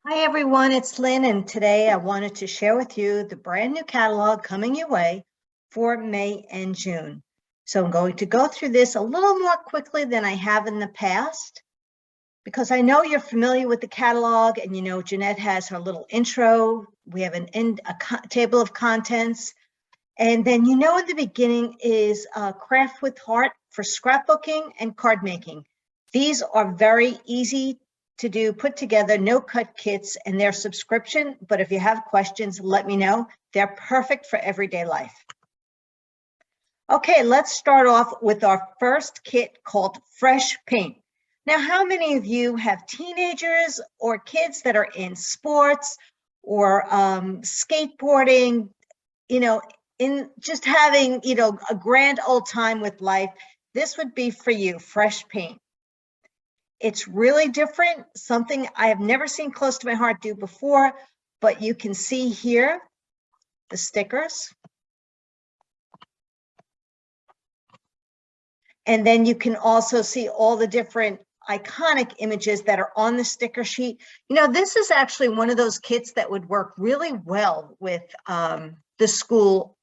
Hi everyone, it's Lynn, and today I wanted to share with you the brand new catalog coming your way for May and June. So I'm going to go through this a little more quickly than I have in the past, because I know you're familiar with the catalog, and you know Jeanette has her little intro. We have a table of contents, and then in the beginning is Craft with Heart for scrapbooking and card making. These are very easy to do, put together, no cut kits, and they're subscription. But if you have questions, let me know. They're perfect for everyday life. Okay, let's start off with our first kit called Fresh Paint. Now, how many of you have teenagers or kids that are in sports or skateboarding, in just having, a grand old time with life? This would be for you, Fresh Paint. It's really different, something I have never seen Close to My Heart do before, but you can see here the stickers. And then you can also see all the different iconic images that are on the sticker sheet. This is actually one of those kits that would work really well with the school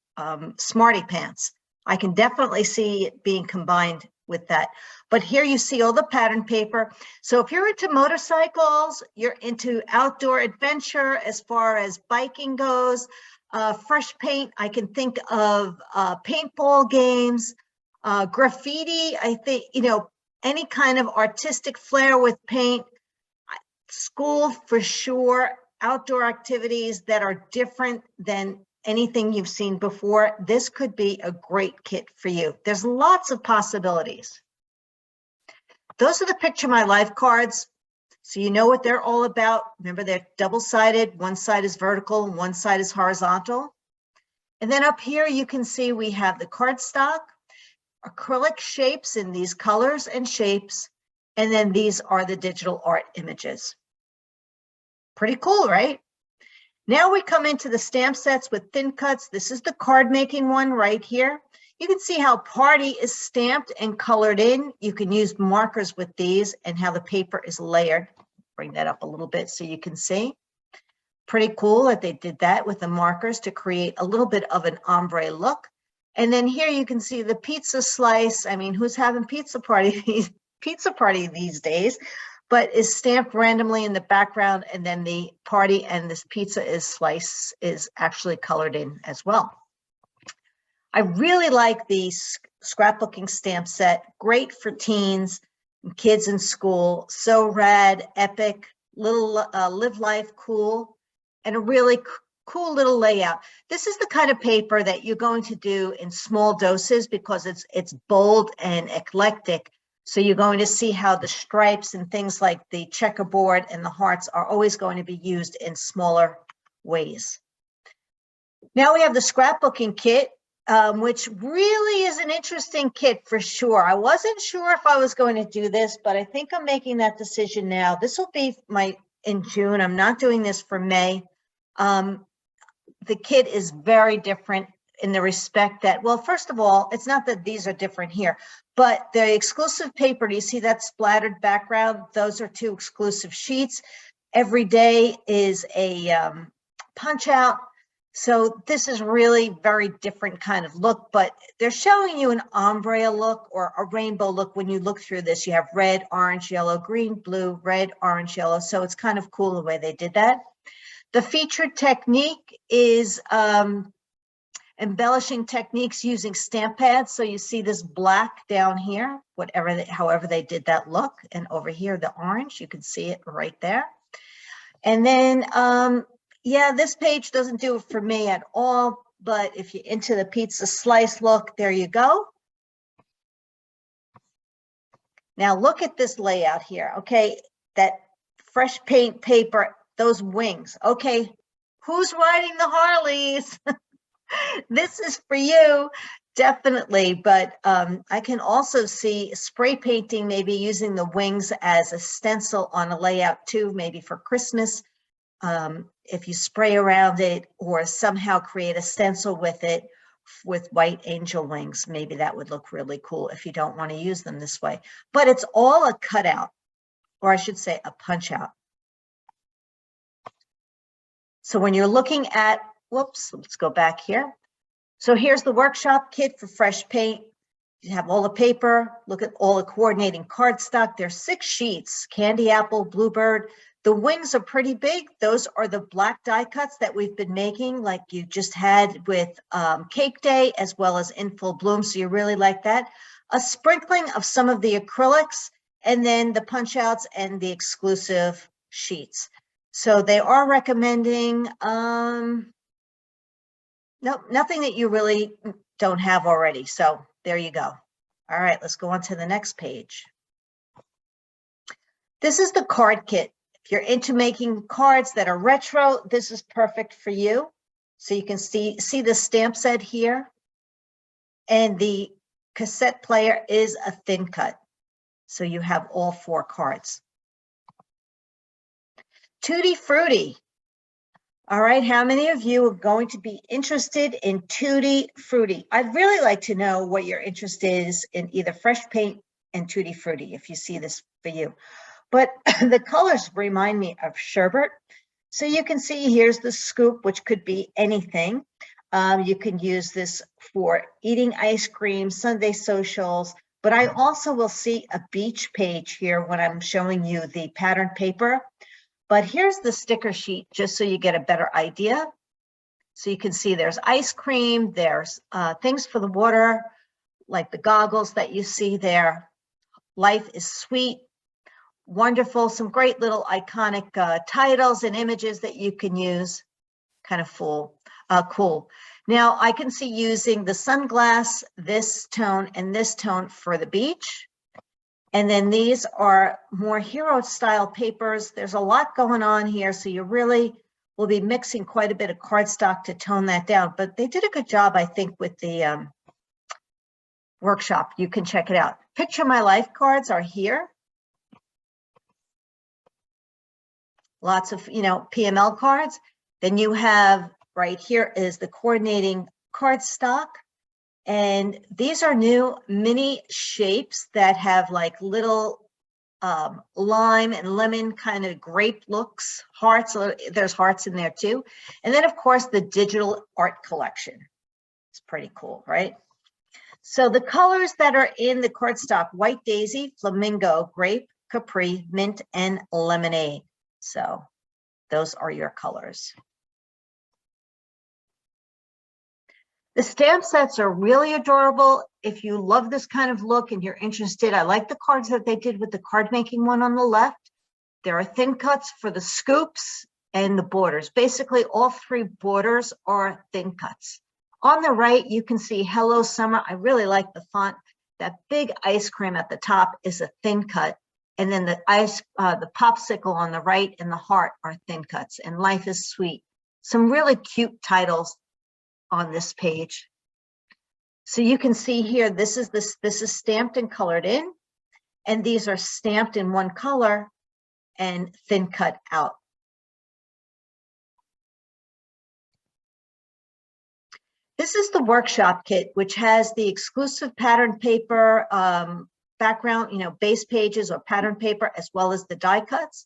Smarty Pants. I can definitely see it being combined with that. But here you see all the pattern paper. So if you're into motorcycles, you're into outdoor adventure as far as biking goes, Fresh Paint, I can think of paintball games, graffiti, I think, any kind of artistic flair with paint, school for sure, outdoor activities that are different than anything you've seen before. This could be a great kit for you. There's lots of possibilities. Those are the Picture My Life cards. So you know what they're all about. Remember, they're double-sided. One side is vertical, one side is horizontal. And then up here, you can see we have the cardstock, acrylic shapes in these colors and shapes. And then these are the digital art images. Pretty cool, right? Now we come into the stamp sets with thin cuts. This is the card making one right here. You can see how Party is stamped and colored in. You can use markers with these and how the paper is layered. Bring that up a little bit so you can see. Pretty cool that they did that with the markers to create a little bit of an ombre look. And then here you can see the pizza slice. I mean, who's having pizza party these days? But is stamped randomly in the background, and then the party and this pizza is actually colored in as well. I really like the scrapbooking stamp set. Great for teens and kids in school. So rad, epic, little live life cool, and a really cool little layout. This is the kind of paper that you're going to do in small doses because it's bold and eclectic. So you're going to see how the stripes and things like the checkerboard and the hearts are always going to be used in smaller ways. Now we have the scrapbooking kit, which really is an interesting kit for sure. I wasn't sure if I was going to do this, but I think I'm making that decision now. This will be in June. I'm not doing this for May. The kit is very different in the respect that, well, first of all, it's not that these are different here, but the exclusive paper, do you see that splattered background? Those are 2 exclusive sheets. Every day is a punch out. So this is really very different kind of look, but they're showing you an ombre look or a rainbow look. When you look through this, you have red, orange, yellow, green, blue, red, orange, yellow. So it's kind of cool the way they did that. The featured technique is embellishing techniques using stamp pads. So you see this black down here, however they did that look. And over here, the orange, you can see it right there. And then, yeah, this page doesn't do it for me at all. But if you're into the pizza slice look, there you go. Now look at this layout here. Okay, that Fresh Paint paper, those wings. Okay, who's riding the Harleys? This is for you, definitely. But I can also see spray painting, maybe using the wings as a stencil on a layout too, maybe for Christmas. If you spray around it or somehow create a stencil with it with white angel wings, maybe that would look really cool if you don't want to use them this way. But it's all a cutout, or I should say a punch out. So when you're looking at, whoops, let's go back here. So here's the workshop kit for fresh paint. You have all the paper, look at all the coordinating cardstock. There's 6 sheets, candy apple, bluebird. The wings are pretty big. Those are the black die cuts that we've been making, like you just had with Cake Day, as well as In Full Bloom. So you really like that. A sprinkling of some of the acrylics, and then the punch outs and the exclusive sheets. So they are recommending, nope, nothing that you really don't have already. So there you go. All right, let's go on to the next page. This is the card kit. If you're into making cards that are retro, this is perfect for you. So you can see the stamp set here. And the cassette player is a thin cut. So you have all 4 cards. Tutti Frutti. All right, how many of you are going to be interested in Tutti Frutti? I'd really like to know what your interest is in either fresh paint and Tutti Frutti, if you see this for you. But the colors remind me of sherbet. So you can see here's the scoop, which could be anything. You can use this for eating ice cream, Sunday socials, but I also will see a beach page here when I'm showing you the pattern paper. But here's the sticker sheet, just so you get a better idea. So you can see there's ice cream, there's things for the water, like the goggles that you see there. Life is sweet, wonderful, some great little iconic titles and images that you can use. Kind of cool. Now I can see using the sunglass, this tone and this tone for the beach. And then these are more hero style papers. There's a lot going on here, so you really will be mixing quite a bit of cardstock to tone that down. But they did a good job, I think, with the workshop. You can check it out. Picture My Life cards are here. Lots of, PML cards. Then you have right here is the coordinating cardstock. And these are new mini shapes that have like little lime and lemon kind of grape looks, hearts. There's hearts in there too. And then of course the digital art collection. It's pretty cool, right? So the colors that are in the cardstock: white daisy, flamingo, grape, capri, mint, and lemonade. So those are your colors. The stamp sets are really adorable. If you love this kind of look and you're interested, I like the cards that they did with the card making one on the left. There are thin cuts for the scoops and the borders. Basically, all 3 borders are thin cuts. On the right, you can see Hello Summer. I really like the font. That big ice cream at the top is a thin cut. And then the popsicle on the right and the heart are thin cuts. And Life is Sweet. Some really cute titles on this page. So you can see here, this is stamped and colored in, and these are stamped in one color and thin cut out. This is the workshop kit, which has the exclusive pattern paper background, base pages or pattern paper, as well as the die cuts.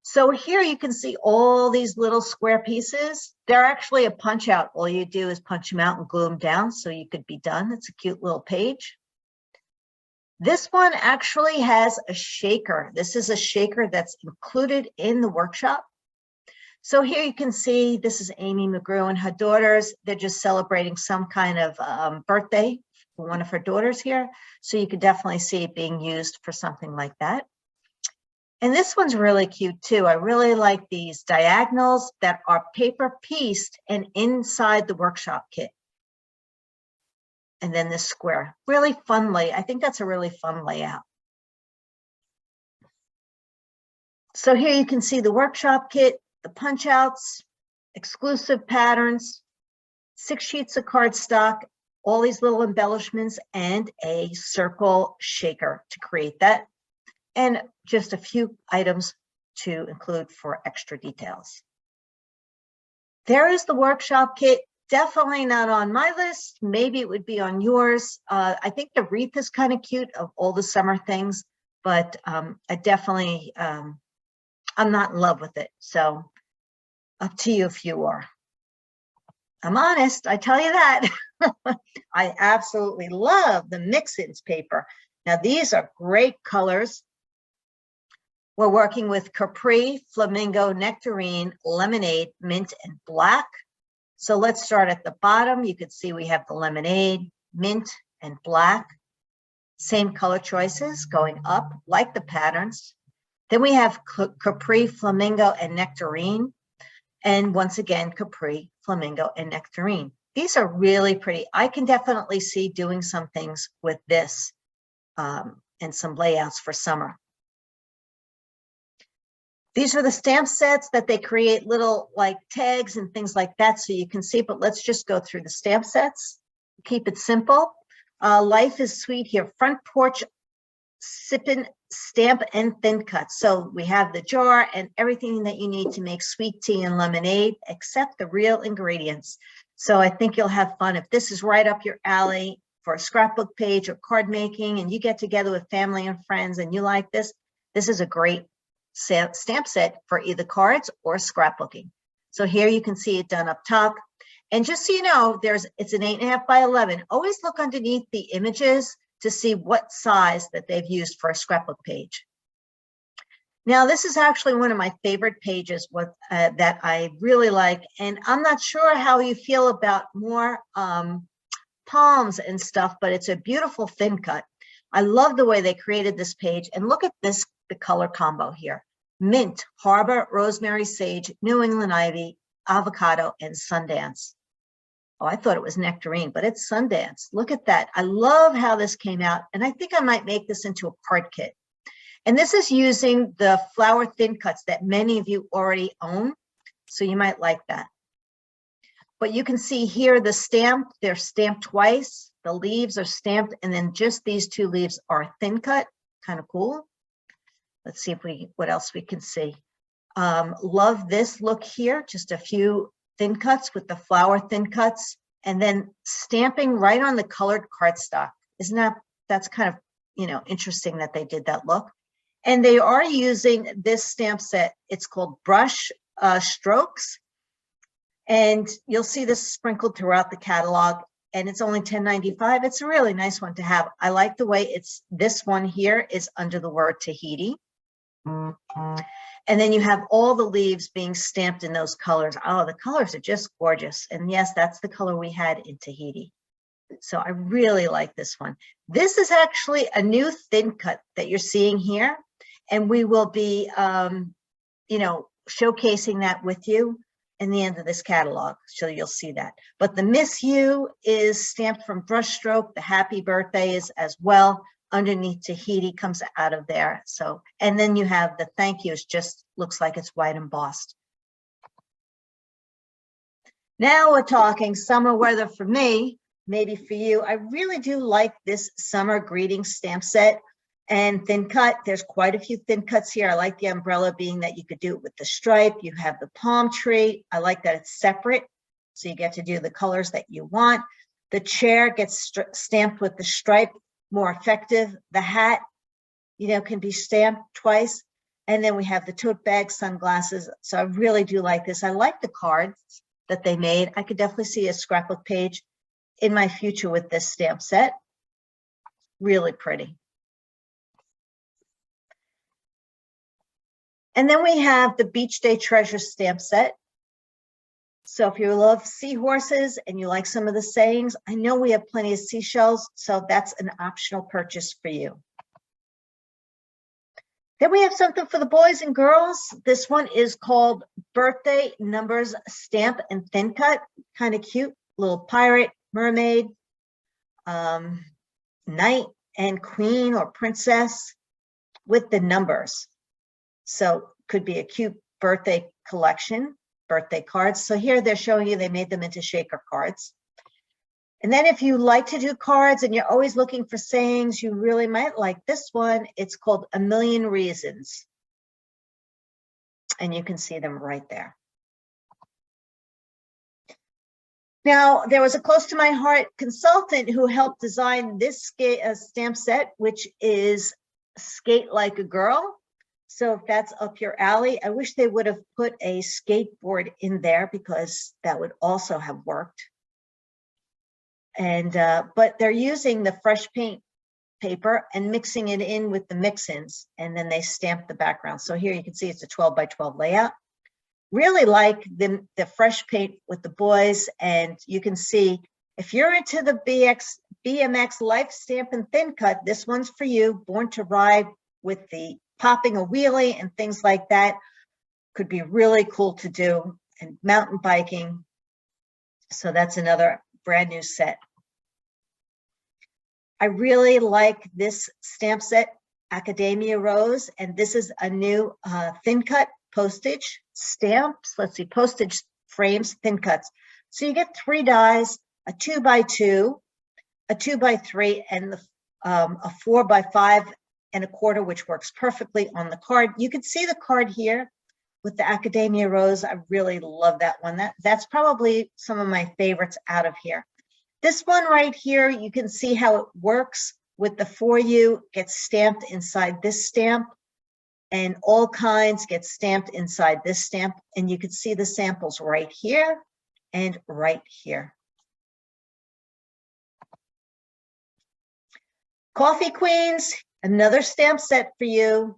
So here you can see all these little square pieces. They're actually a punch out. All you do is punch them out and glue them down so you could be done. It's a cute little page. This one actually has a shaker. This is a shaker that's included in the workshop. So here you can see this is Amy McGrew and her daughters. They're just celebrating some kind of birthday for one of her daughters here. So you could definitely see it being used for something like that. And this one's really cute too. I really like these diagonals that are paper pieced and inside the workshop kit. And then this square, really fun layout. I think that's a really fun layout. So here you can see the workshop kit, the punch outs, exclusive patterns, 6 sheets of cardstock, all these little embellishments, and a circle shaker to create that. And just a few items to include for extra details. There is the workshop kit. Definitely not on my list. Maybe it would be on yours. I think the wreath is kind of cute of all the summer things, but I definitely, I'm not in love with it. So Up to you if you are. I'm honest, I tell you that. I absolutely love the mix-ins paper. Now, these are great colors. We're working with Capri, Flamingo, Nectarine, Lemonade, Mint, and Black. So let's start at the bottom. You can see we have the Lemonade, Mint, and Black. Same color choices going up, like the patterns. Then we have Capri, Flamingo, and Nectarine. And once again, Capri, Flamingo, and Nectarine. These are really pretty. I can definitely see doing some things with this and some layouts for summer. These are the stamp sets that they create little like tags and things like that so you can see, but let's just go through the stamp sets. Keep it simple. Life is sweet here. Front porch sippin' stamp and thin cuts. So we have the jar and everything that you need to make sweet tea and lemonade, except the real ingredients. So I think you'll have fun. If this is right up your alley for a scrapbook page or card making, and you get together with family and friends and you like this, this is a great stamp set for either cards or scrapbooking. So here you can see it done up top. And just so you know, it's an 8.5 by 11. Always look underneath the images to see what size that they've used for a scrapbook page. Now, this is actually one of my favorite pages that I really like. And I'm not sure how you feel about more palms and stuff, but it's a beautiful thin cut. I love the way they created this page. And look at this, the color combo here. Mint, Harbor, Rosemary, Sage, New England Ivy, Avocado, and Sundance. Oh, I thought it was Nectarine, but it's Sundance. Look at that. I love how this came out. And I think I might make this into a card kit. And this is using the flower thin cuts that many of you already own. So you might like that. But you can see here the stamp, they're stamped twice. The leaves are stamped, and then just these two leaves are thin cut. Kind of cool. Let's see what else we can see. Love this look here, just a few thin cuts with the flower thin cuts, and then stamping right on the colored cardstock. Isn't that's kind of, interesting that they did that look. And they are using this stamp set. It's called Brush Strokes. And you'll see this sprinkled throughout the catalog, and it's only $10.95. It's a really nice one to have. I like the way this one here is under the word Tahiti. And then you have all the leaves being stamped in those colors. Oh, the colors are just gorgeous. And yes, that's the color we had in Tahiti. So I really like this one. This is actually a new thin cut that you're seeing here. And we will be, showcasing that with you in the end of this catalog. So you'll see that. But the Miss You is stamped from Brushstroke. The Happy Birthday is as well. Underneath Tahiti comes out of there. So, and then you have the thank yous, just looks like it's white embossed. Now we're talking summer weather for me, maybe for you. I really do like this summer greeting stamp set and thin cut. There's quite a few thin cuts here. I like the umbrella being that you could do it with the stripe. You have the palm tree. I like that it's separate, so you get to do the colors that you want. The chair gets stamped with the stripe, more effective. The hat, can be stamped twice. And then we have the Tote Bag Sunglasses. So I really do like this. I like the cards that they made. I could definitely see a scrapbook page in my future with this stamp set. Really pretty. And then we have the Beach Day Treasure stamp set. So if you love seahorses and you like some of the sayings, I know we have plenty of seashells, so that's an optional purchase for you. Then we have something for the boys and girls. This one is called Birthday Numbers Stamp and Thin Cut. Kind of cute, little pirate, mermaid, knight and queen or princess with the numbers. So could be a cute birthday collection. Birthday cards. So here they're showing you they made them into shaker cards. And then if you like to do cards and you're always looking for sayings, you really might like this one. It's called A Million Reasons. And you can see them right there. Now, there was a close to my heart consultant who helped design this stamp set, which is Skate Like a Girl. So if that's up your alley, I wish they would have put a skateboard in there because that would also have worked. And but they're using the fresh paint paper and mixing it in with the mix-ins, and then they stamp the background. So here you can see it's a 12 by 12 layout. Really like the fresh paint with the boys, and you can see if you're into the BMX life stamp and thin cut, this one's for you. Born to Ride with the popping a wheelie and things like that could be really cool to do, and mountain biking. So that's another brand new set. I really like this stamp set, Academia Rose, and this is a new thin cut postage stamps. Let's see, postage frames, thin cuts. So you get 3 dies, a 2 by 2, a 2 by 3, and a 4 by 5 and a quarter, which works perfectly on the card. You can see the card here with the Academia Rose. I really love that one. That's probably some of my favorites out of here. This one right here, you can see how it works with the For You gets stamped inside this stamp, and All Kinds gets stamped inside this stamp. And you can see the samples right here and right here. Coffee Queens, another stamp set for you.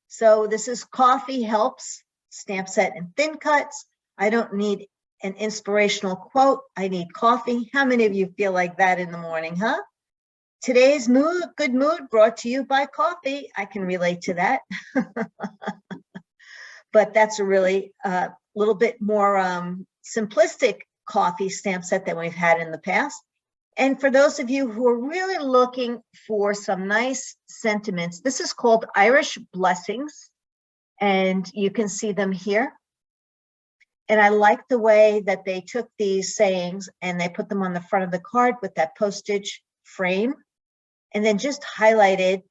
So this is Coffee Helps stamp set in thin cuts. I don't need an inspirational quote. I need coffee. How many of you feel like that in the morning, huh? Today's good mood brought to you by coffee. I can relate to that. But that's a really little bit more simplistic coffee stamp set than we've had in the past. And for those of you who are really looking for some nice sentiments, this is called Irish Blessings, and you can see them here. And I like the way that they took these sayings and they put them on the front of the card with that postage frame, and then just highlighted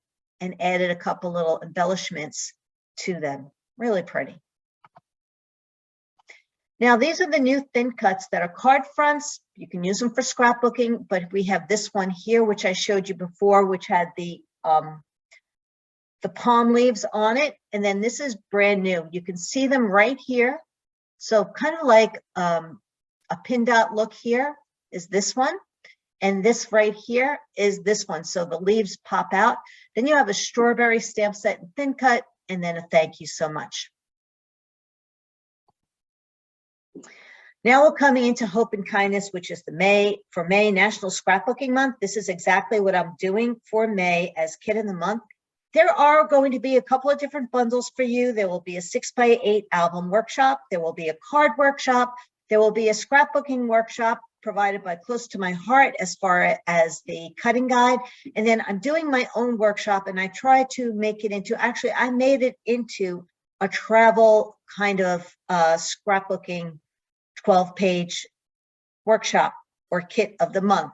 and added a couple little embellishments to them. Really pretty. Now, these are the new thin cuts that are card fronts. You can use them for scrapbooking, but we have this one here, which I showed you before, which had the palm leaves on it. And then this is brand new. You can see them right here. So kind of like a pin dot look here is this one. And this right here is this one. So the leaves pop out. Then you have a strawberry stamp set in thin cut, and then a thank you so much. Now we're coming into Hope and Kindness, which is May National Scrapbooking Month. This is exactly what I'm doing for May as Kid of the Month. There are going to be a couple of different bundles for you. There will be a 6x8 album workshop. There will be a card workshop. There will be a scrapbooking workshop provided by Close to My Heart as far as the cutting guide. And then I'm doing my own workshop, and I try to make it into, actually, I made it into a travel kind of scrapbooking 12-page workshop or kit of the month,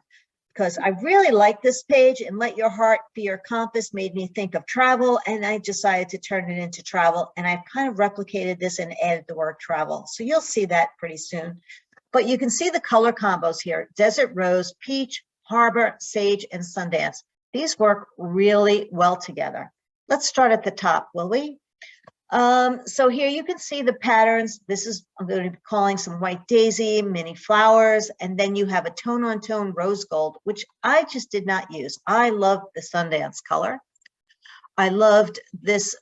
because I really like this page, and Let Your Heart Be Your Compass made me think of travel, and I decided to turn it into travel, and I've kind of replicated this and added the word travel. So you'll see that pretty soon. But you can see the color combos here: Desert Rose, Peach, Harbor, Sage, and Sundance. These work really well together. Let's start at the top, will we? So here you can see the patterns. This is, I'm going to be calling some white daisy, mini flowers, and then you have a tone-on-tone rose gold, which I just did not use. I love the Sundance color. I loved this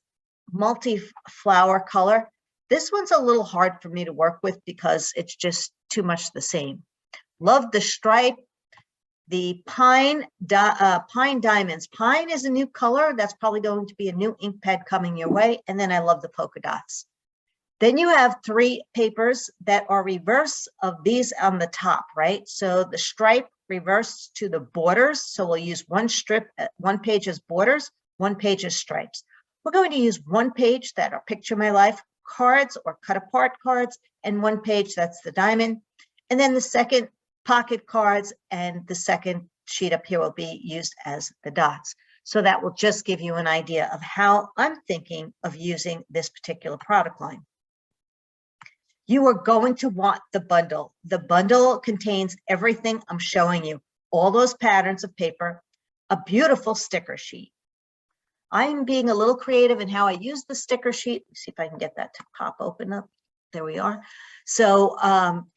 multi-flower color. This one's a little hard for me to work with because it's just too much the same. Love the stripe. The pine diamonds. Pine is a new color. That's probably going to be a new ink pad coming your way. And then I love the polka dots. Then you have 3 papers that are reverse of these on the top, right? So the stripe reversed to the borders. So we'll use one page as borders, one page as stripes. We're going to use one page that are Picture My Life cards or cut apart cards, and one page that's the diamond. And then the second pocket cards, and the second sheet up here will be used as the dots. So that will just give you an idea of how I'm thinking of using this particular product line. You are going to want the bundle. The bundle contains everything I'm showing you, all those patterns of paper, a beautiful sticker sheet, I'm being a little creative in how I use the sticker sheet. Let's see if I can get that to pop open up. There we are. So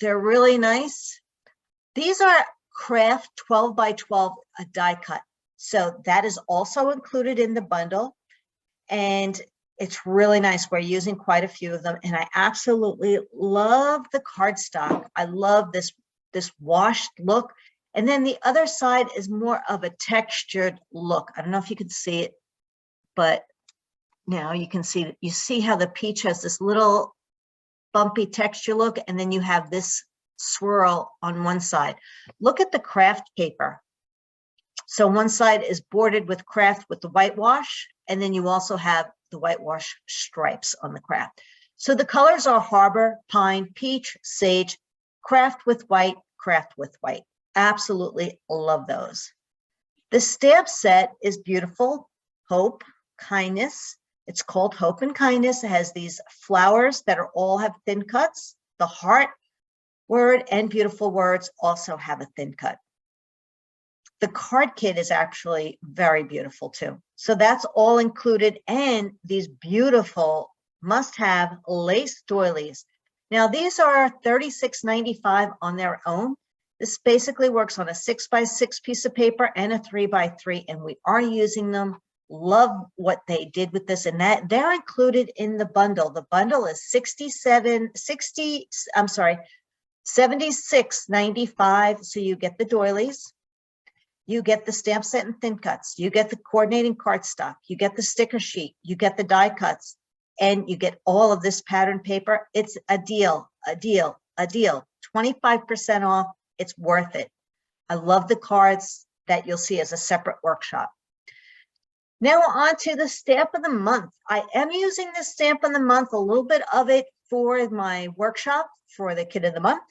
they're really nice. These are craft 12 by 12 die cut. So that is also included in the bundle. And it's really nice. We're using quite a few of them. And I absolutely love the cardstock. I love this washed look. And then the other side is more of a textured look. I don't know if you can see it, but now you can see, you see how the peach has this little bumpy texture look, and then you have this swirl on one side. Look at the craft paper. So one side is bordered with craft with the whitewash, and then you also have the whitewash stripes on the craft. So the colors are Harbor, Pine, Peach, Sage, craft with white, craft with white. Absolutely love those. The stamp set is beautiful. Hope, kindness. It's called Hope and Kindness. It has these flowers that are all have thin cuts. The heart word and beautiful words also have a thin cut. The card kit is actually very beautiful too. So that's all included, and these beautiful must-have lace doilies. Now these are $36.95 on their own. This basically works on a 6x6 piece of paper and a 3x3, and we are using them. Love what they did with this, and that they're included in the bundle. The bundle is $76.95. So you get the doilies, you get the stamp set and thin cuts, you get the coordinating cardstock, you get the sticker sheet, you get the die cuts, and you get all of this pattern paper. It's a deal, a deal, a deal. 25% off. It's worth it. I love the cards that you'll see as a separate workshop. Now on to the stamp of the month. I am using this stamp of the month, a little bit of it for my workshop for the Kit of the Month.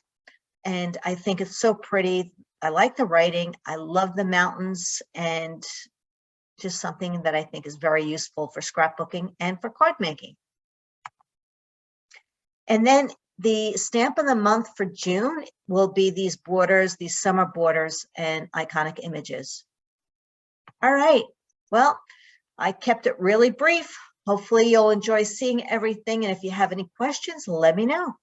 And I think it's so pretty. I like the writing. I love the mountains, and just something that I think is very useful for scrapbooking and for card making. And then the stamp of the month for June will be these borders, these summer borders and iconic images. All right. Well, I kept it really brief. Hopefully you'll enjoy seeing everything. And if you have any questions, let me know.